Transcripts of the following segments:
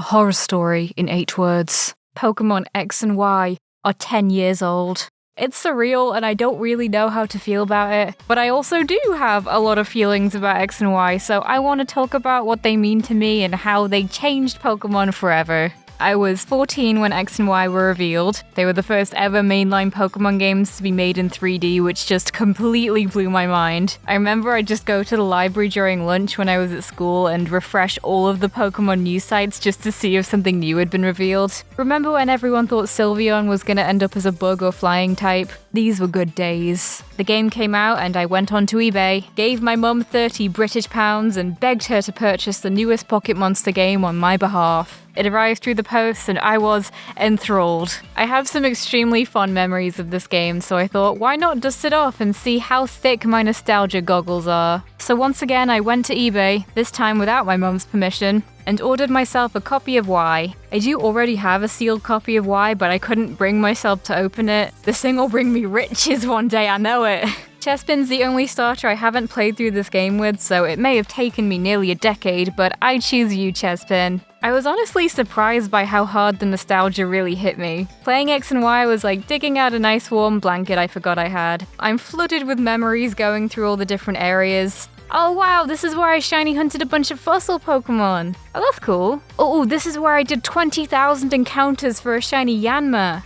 A horror story in 8 words. Pokemon X and Y are 10 years old. It's surreal and I don't really know how to feel about it, but I also do have a lot of feelings about X and Y, so I want to talk about what they mean to me and how they changed Pokemon forever. I was 14 when X and Y were revealed. They were the first ever mainline Pokemon games to be made in 3D, which just completely blew my mind. I remember I'd just go to the library during lunch when I was at school and refresh all of the Pokemon news sites just to see if something new had been revealed. Remember when everyone thought Sylveon was going to end up as a bug or flying type? These were good days. The game came out and I went onto eBay, gave my mum 30 British pounds and begged her to purchase the newest Pocket Monster game on my behalf. It arrived through the post and I was enthralled. I have some extremely fond memories of this game, so I thought, why not dust it off and see how thick my nostalgia goggles are? So once again, I went to eBay, this time without my mum's permission, and ordered myself a copy of Y. I do already have a sealed copy of Y, but I couldn't bring myself to open it. This thing will bring me riches one day, I know it. Chespin's the only starter I haven't played through this game with, so it may have taken me nearly a decade, but I choose you, Chespin. I was honestly surprised by how hard the nostalgia really hit me. Playing X and Y was like digging out a nice warm blanket I forgot I had. I'm flooded with memories going through all the different areas. Oh wow, this is where I shiny hunted a bunch of fossil Pokemon. Oh, that's cool. Oh, this is where I did 20,000 encounters for a shiny Yanma.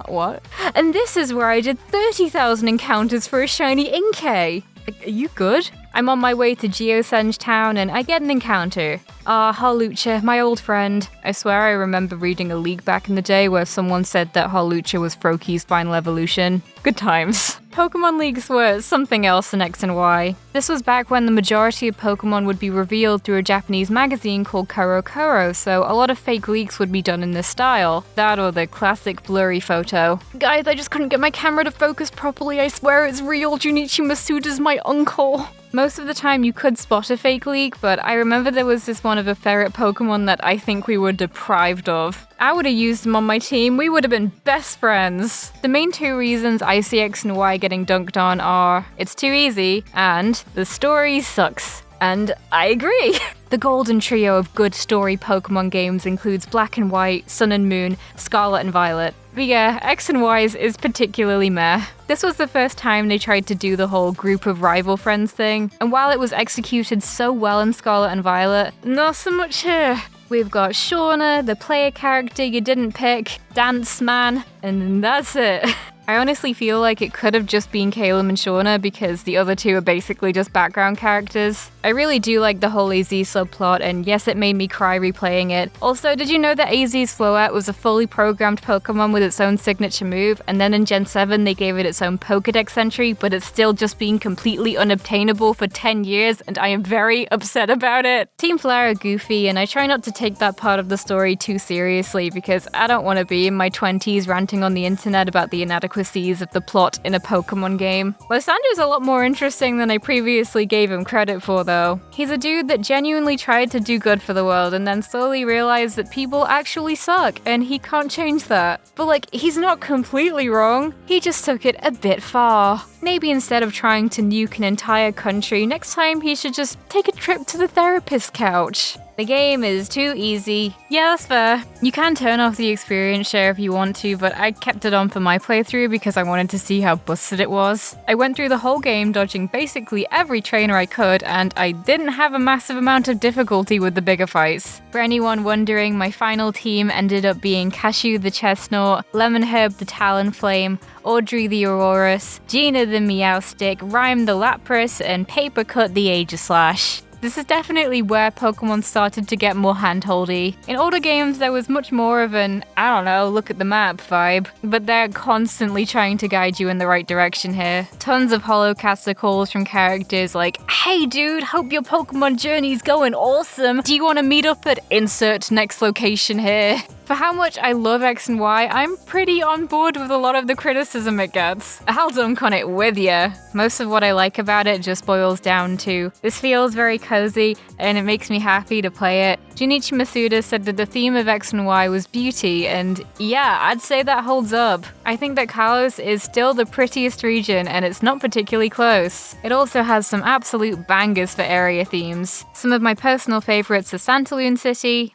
What? And this is where I did 30,000 encounters for a shiny Inkay. Are you good? I'm on my way to Geosenge Town and I get an encounter. Hawlucha, my old friend. I swear I remember reading a leak back in the day where someone said that Hawlucha was Froakie's final evolution. Good times. Pokemon leaks were something else in X and Y. This was back when the majority of Pokemon would be revealed through a Japanese magazine called Koro Koro, so a lot of fake leaks would be done in this style. That or the classic blurry photo. Guys, I just couldn't get my camera to focus properly, I swear it's real. Junichi Masuda's my uncle. Most of the time you could spot a fake leak, but I remember there was this one of a ferret Pokemon that I think we were deprived of. I would have used him on my team, we would have been best friends. The main 2 reasons I see X and Y getting dunked on are, it's too easy, and the story sucks. And I agree. The golden trio of good story Pokemon games includes Black and White, Sun and Moon, Scarlet and Violet. But yeah, X and Y is particularly meh. This was the first time they tried to do the whole group of rival friends thing, and while it was executed so well in Scarlet and Violet, not so much here. We've got Shauna, the player character you didn't pick, Dance Man, and that's it. I honestly feel like it could have just been Caleb and Shauna because the other 2 are basically just background characters. I really do like the whole AZ subplot, and yes, it made me cry replaying it. Also, did you know that AZ's Floette was a fully programmed Pokemon with its own signature move, and then in Gen 7 they gave it its own Pokedex entry, but it's still just been completely unobtainable for 10 years, and I am very upset about it. Team Flare are goofy, and I try not to take that part of the story too seriously because I don't want to be in my 20s ranting on the internet about the inadequacies of the plot in a Pokemon game. Lysandra's a lot more interesting than I previously gave him credit for though. He's a dude that genuinely tried to do good for the world and then slowly realized that people actually suck and he can't change that. But like, he's not completely wrong, he just took it a bit far. Maybe instead of trying to nuke an entire country, next time he should just take a trip to the therapist's couch. The game is too easy. Yeah, that's fair. You can turn off the experience share if you want to, but I kept it on for my playthrough because I wanted to see how busted it was. I went through the whole game dodging basically every trainer I could, and I didn't have a massive amount of difficulty with the bigger fights. For anyone wondering, my final team ended up being Cashew the Chestnut, Lemonherb the Talonflame, Audrey the Aurorus, Gina the Meowstic, Rhyme the Lapras, and Papercut the Aegislash. This is definitely where Pokemon started to get more handholdy. In older games, there was much more of an, I don't know, look at the map vibe, but they're constantly trying to guide you in the right direction here. Tons of holocaster calls from characters like, hey dude, hope your Pokemon journey's going awesome. Do you want to meet up at insert next location here? For how much I love X and Y, I'm pretty on board with a lot of the criticism it gets. I'll dunk on it with ya. Most of what I like about it just boils down to, this feels very cozy and it makes me happy to play it. Junichi Masuda said that the theme of X and Y was beauty, and yeah, I'd say that holds up. I think that Kalos is still the prettiest region and it's not particularly close. It also has some absolute bangers for area themes. Some of my personal favorites are Santaloon City,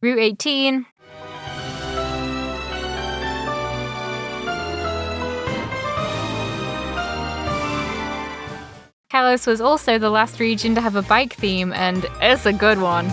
Route 18. Kalos was also the last region to have a bike theme, and it's a good one.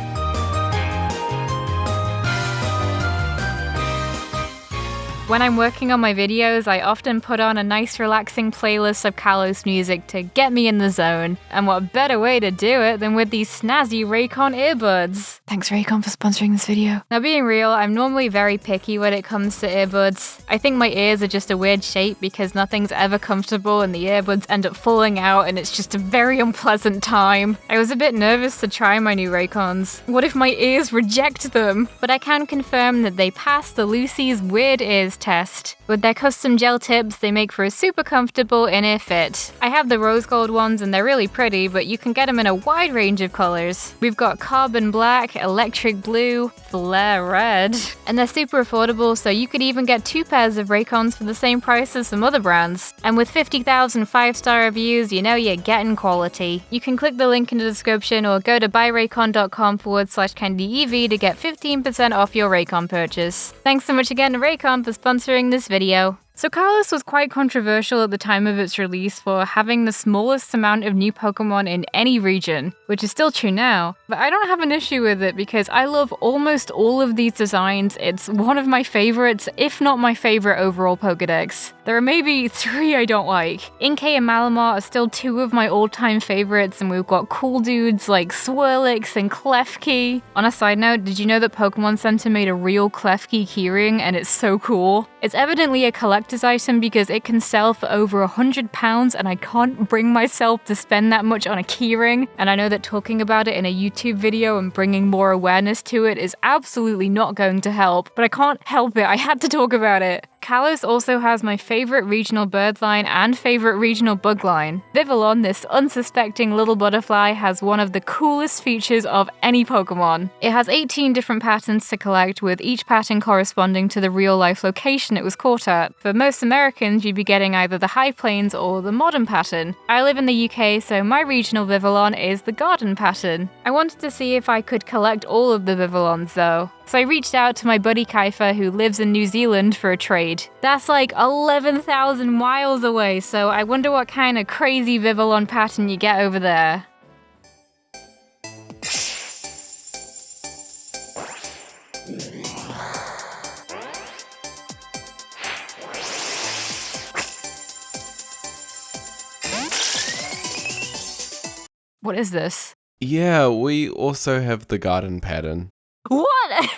When I'm working on my videos, I often put on a nice relaxing playlist of Kalos music to get me in the zone. And what better way to do it than with these snazzy Raycon earbuds? Thanks Raycon for sponsoring this video. Now being real, I'm normally very picky when it comes to earbuds. I think my ears are just a weird shape because nothing's ever comfortable and the earbuds end up falling out and it's just a very unpleasant time. I was a bit nervous to try my new Raycons. What if my ears reject them? But I can confirm that they passed the Lucy's Weird Ears test. With their custom gel tips, they make for a super comfortable in-ear fit. I have the rose gold ones and they're really pretty, but you can get them in a wide range of colors. We've got carbon black, electric blue, flare red, and they're super affordable, so you could even get 2 pairs of Raycons for the same price as some other brands. And with 50,000 5-star reviews, you know you're getting quality. You can click the link in the description or go to buyraycon.com/CandyEvie to get 15% off your Raycon purchase. Thanks so much again to Raycon for sponsoring this video. So Kalos was quite controversial at the time of its release for having the smallest amount of new Pokemon in any region, which is still true now, but I don't have an issue with it because I love almost all of these designs. It's one of my favorites, if not my favorite overall Pokedex. There are maybe 3 I don't like. Inkay and Malamar are still 2 of my all-time favorites, and we've got cool dudes like Swirlix and Klefki. On a side note, did you know that Pokemon Center made a real Klefki keyring and it's so cool? It's evidently a collector's item because it can sell for over £100 and I can't bring myself to spend that much on a keyring. And I know that talking about it in a YouTube video and bringing more awareness to it is absolutely not going to help, but I can't help it, I had to talk about it. Kalos also has my favorite regional bird line and favorite regional bug line. Vivillon, this unsuspecting little butterfly, has one of the coolest features of any Pokemon. It has 18 different patterns to collect, with each pattern corresponding to the real-life location it was caught at. For most Americans, you'd be getting either the High Plains or the Modern pattern. I live in the UK, so my regional Vivillon is the Garden pattern. I wanted to see if I could collect all of the Vivillons though. So I reached out to my buddy Kaifa, who lives in New Zealand, for a trade. That's like 11,000 miles away, so I wonder what kind of crazy Vivillon pattern you get over there. What is this? Yeah, we also have the garden pattern. What?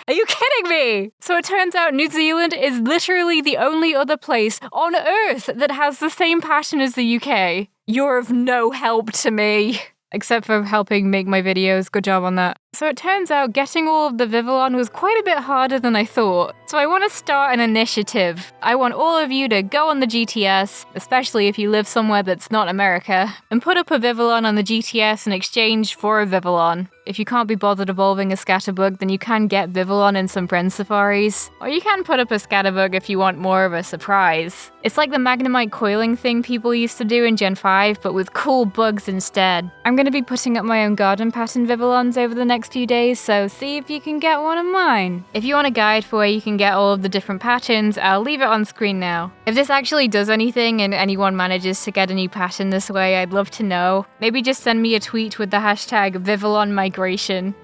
Are you kidding me? So it turns out New Zealand is literally the only other place on Earth that has the same pattern as the UK. You're of no help to me. Except for helping make my videos. Good job on that. So it turns out getting all of the Vivillon was quite a bit harder than I thought. So I want to start an initiative. I want all of you to go on the GTS, especially if you live somewhere that's not America, and put up a Vivillon on the GTS in exchange for a Vivillon. If you can't be bothered evolving a Scatterbug, then you can get Vivillon in some friend safaris. Or you can put up a Scatterbug if you want more of a surprise. It's like the Magnemite coiling thing people used to do in Gen 5, but with cool bugs instead. I'm going to be putting up my own garden pattern Vivillons over the next few days, so see if you can get one of mine. If you want a guide for where you can get all of the different patterns, I'll leave it on screen now. If this actually does anything and anyone manages to get a new pattern this way, I'd love to know. Maybe just send me a tweet with the hashtag #VivillonMigration.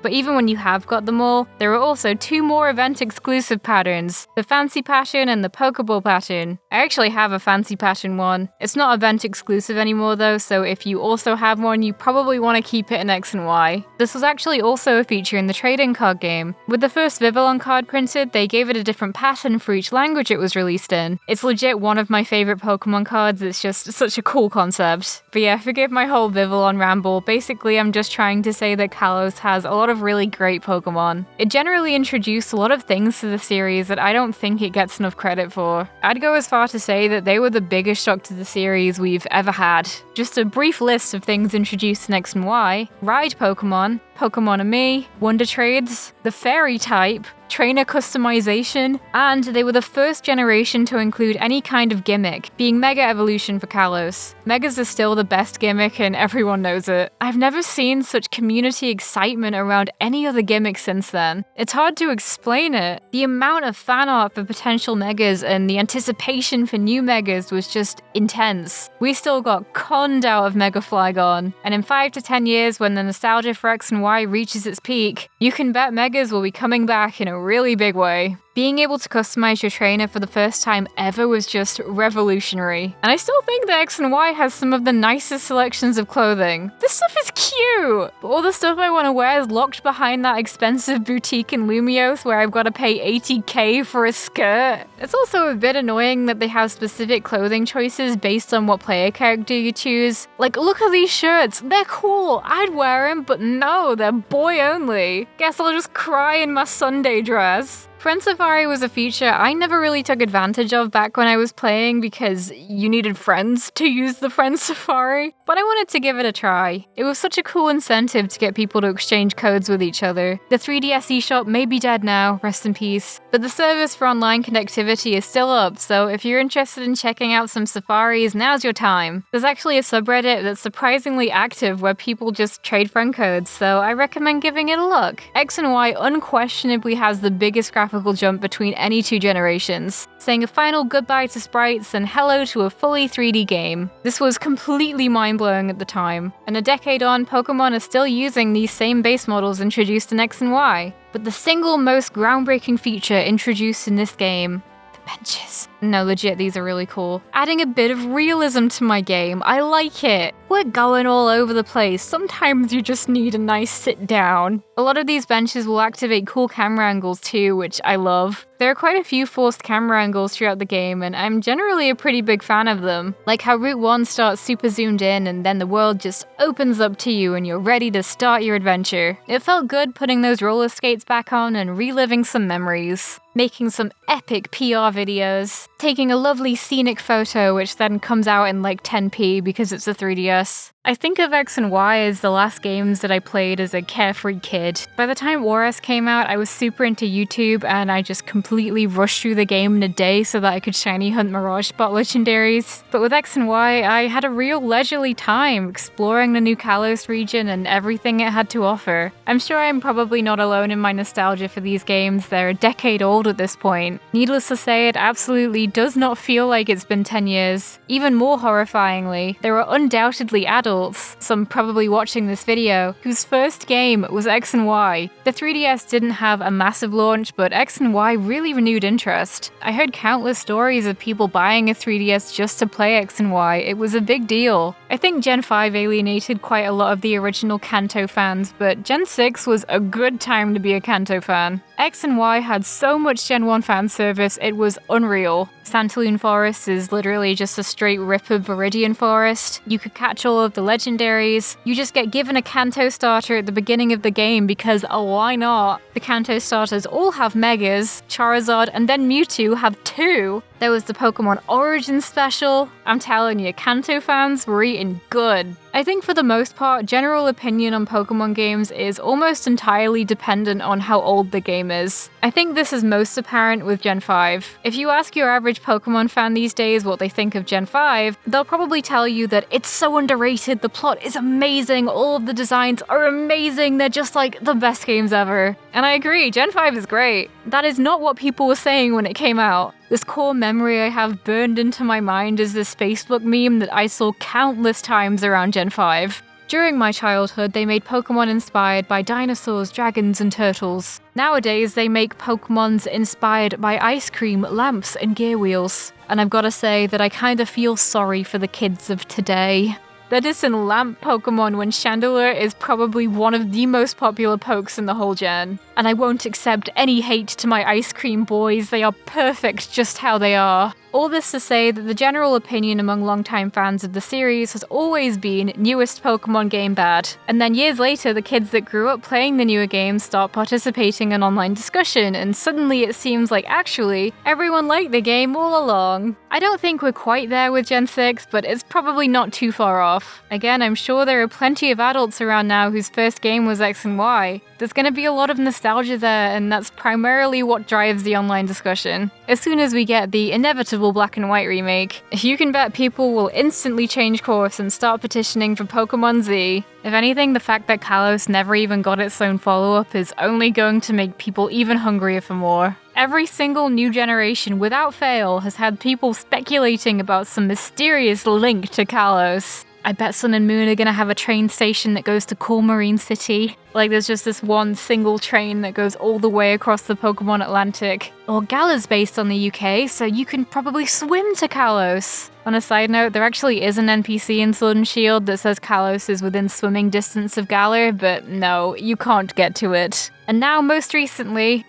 But even when you have got them all, there are also 2 more event-exclusive patterns, the Fancy pattern and the Pokeball pattern. I actually have a Fancy pattern one. It's not event-exclusive anymore though, so if you also have one, you probably want to keep it in X and Y. This was actually also a feature in the trading card game. With the first Vivillon card printed, they gave it a different pattern for each language it was released in. It's legit one of my favorite Pokemon cards, it's just such a cool concept. But yeah, forgive my whole Vivillon ramble. Basically, I'm just trying to say that Kalos has a lot of really great Pokemon. It generally introduced a lot of things to the series that I don't think it gets enough credit for. I'd go as far to say that they were the biggest shock to the series we've ever had. Just a brief list of things introduced in X and Y: Ride Pokemon, Pokemon and Me, Wonder Trades, the Fairy type, trainer customization, and they were the first generation to include any kind of gimmick, being Mega Evolution for Kalos. Megas are still the best gimmick and everyone knows it. I've never seen such community excitement around any other gimmick since then. It's hard to explain it. The amount of fan art for potential Megas and the anticipation for new Megas was just intense. We still got conned out of Mega Flygon, and in 5 to 10 years when the nostalgia for X and Y reaches its peak, you can bet Megas will be coming back in a really big way. Being able to customize your trainer for the first time ever was just revolutionary. And I still think that X and Y has some of the nicest selections of clothing. This stuff is cute! But all the stuff I want to wear is locked behind that expensive boutique in Lumios where I've got to pay 80k for a skirt. It's also a bit annoying that they have specific clothing choices based on what player character you choose. Like, look at these shirts, they're cool, I'd wear them, but no, they're boy only. Guess I'll just cry in my Sunday dress. Friend Safari was a feature I never really took advantage of back when I was playing because you needed friends to use the Friend Safari, but I wanted to give it a try. It was such a cool incentive to get people to exchange codes with each other. The 3DS eShop may be dead now, rest in peace, but the service for online connectivity is still up, so if you're interested in checking out some safaris, now's your time. There's actually a subreddit that's surprisingly active where people just trade friend codes, so I recommend giving it a look. X and Y unquestionably has the biggest graphical jump between any two generations, saying a final goodbye to sprites and hello to a fully 3D game. This was completely mind-blowing at the time, and a decade on, Pokemon are still using these same base models introduced in X and Y. But the single most groundbreaking feature introduced in this game, the benches. No, legit, these are really cool. Adding a bit of realism to my game, I like it. We're going all over the place, sometimes you just need a nice sit down. A lot of these benches will activate cool camera angles too, which I love. There are quite a few forced camera angles throughout the game, and I'm generally a pretty big fan of them. Like how Route 1 starts super zoomed in and then the world just opens up to you and you're ready to start your adventure. It felt good putting those roller skates back on and reliving some memories. Making some epic PR videos. Taking a lovely scenic photo which then comes out in like 10p because it's a 3DS. I think of X and Y as the last games that I played as a carefree kid. By the time War S came out, I was super into YouTube and I just completely rushed through the game in a day so that I could shiny hunt Mirage Spot legendaries. But with X and Y, I had a real leisurely time exploring the new Kalos region and everything it had to offer. I'm sure I'm probably not alone in my nostalgia for these games, they're a decade old at this point. Needless to say, it absolutely does not feel like it's been 10 years. Even more horrifyingly, there are undoubtedly adults, some probably watching this video, whose first game was X and Y. The 3DS didn't have a massive launch, but X and Y really renewed interest. I heard countless stories of people buying a 3DS just to play X and Y. It was a big deal. I think Gen 5 alienated quite a lot of the original Kanto fans, but Gen 6 was a good time to be a Kanto fan. X and Y had so much Gen 1 fan service, it was unreal. Santaloon Forest is literally just a straight rip of Viridian Forest. You could catch all of the legendaries. You just get given a Kanto starter at the beginning of the game because why not? The Kanto starters all have Megas, Charizard and then Mewtwo have 2. There was the Pokemon Origin Special. I'm telling you, Kanto fans were eating good. I think for the most part, general opinion on Pokemon games is almost entirely dependent on how old the game is. I think this is most apparent with Gen 5. If you ask your average Pokemon fan these days what they think of Gen 5, they'll probably tell you that it's so underrated, the plot is amazing, all of the designs are amazing, they're just like the best games ever. And I agree, Gen 5 is great. That is not what people were saying when it came out. This core memory I have burned into my mind is this Facebook meme that I saw countless times around Gen 5. During my childhood, they made Pokemon inspired by dinosaurs, dragons, and turtles. Nowadays, they make Pokemons inspired by ice cream, lamps, and gear wheels. And I've gotta say that I kinda feel sorry for the kids of today. They're just in lamp Pokemon when Chandelure is probably one of the most popular pokes in the whole gen. And I won't accept any hate to my ice cream boys, they are perfect just how they are. All this to say that the general opinion among longtime fans of the series has always been newest Pokemon game bad. And then years later, the kids that grew up playing the newer games start participating in online discussion, and suddenly it seems like actually, everyone liked the game all along. I don't think we're quite there with Gen 6, but it's probably not too far off. Again, I'm sure there are plenty of adults around now whose first game was X and Y. There's gonna be a lot of nostalgia nostalgia there, and that's primarily what drives the online discussion. As soon as we get the inevitable black and white remake, you can bet people will instantly change course and start petitioning for Pokemon Z. If anything, the fact that Kalos never even got its own follow-up is only going to make people even hungrier for more. Every single new generation, without fail, has had people speculating about some mysterious link to Kalos. I bet Sun and Moon are gonna have a train station that goes to Cool Marine City. Like there's just this one single train that goes all the way across the Pokemon Atlantic. Or Gala's based on the UK, so you can probably swim to Kalos. On a side note, there actually is an NPC in Sword and Shield that says Kalos is within swimming distance of Galar, but no, you can't get to it. And now, most recently,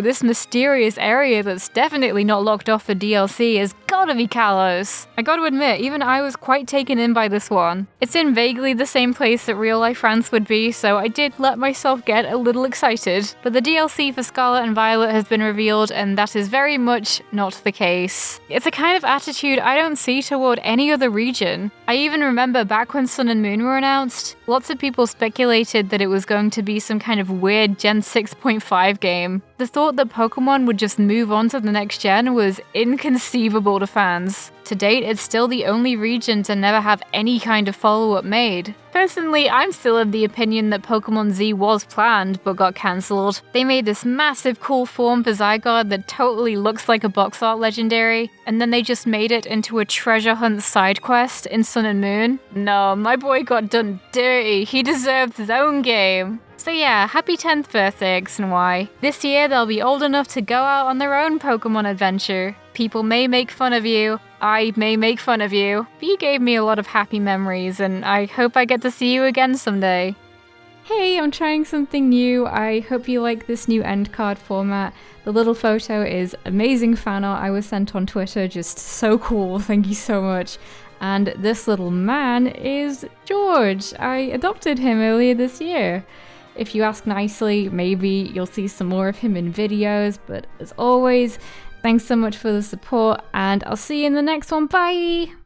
this mysterious area that's definitely not locked off for DLC has gotta be Kalos. I gotta admit, even I was quite taken in by this one. It's in vaguely the same place that real-life France would be, so I did let myself get a little excited. But the DLC for Scarlet and Violet has been revealed, and that is very much not the case. It's a kind of attitude I don't see toward any other region. I even remember back when Sun and Moon were announced, lots of people speculated that it was going to be some kind of weird Gen 6.5 game. The thought that Pokemon would just move on to the next gen was inconceivable to fans. To date, it's still the only region to never have any kind of follow-up made. Personally, I'm still of the opinion that Pokemon Z was planned, but got cancelled. They made this massive cool form for Zygarde that totally looks like a box art legendary, and then they just made it into a treasure hunt side quest in Sun and Moon. No, my boy got done dirty. He deserves his own game. So yeah, happy 10th birthday, X and Y. This year they'll be old enough to go out on their own Pokemon adventure. People may make fun of you, I may make fun of you, but you gave me a lot of happy memories, and I hope I get to see you again someday. Hey, I'm trying something new. I hope you like this new end card format. The little photo is amazing fan art I was sent on Twitter, just so cool, thank you so much. And this little man is George. I adopted him earlier this year. If you ask nicely, maybe you'll see some more of him in videos, but as always, thanks so much for the support, and I'll see you in the next one. Bye!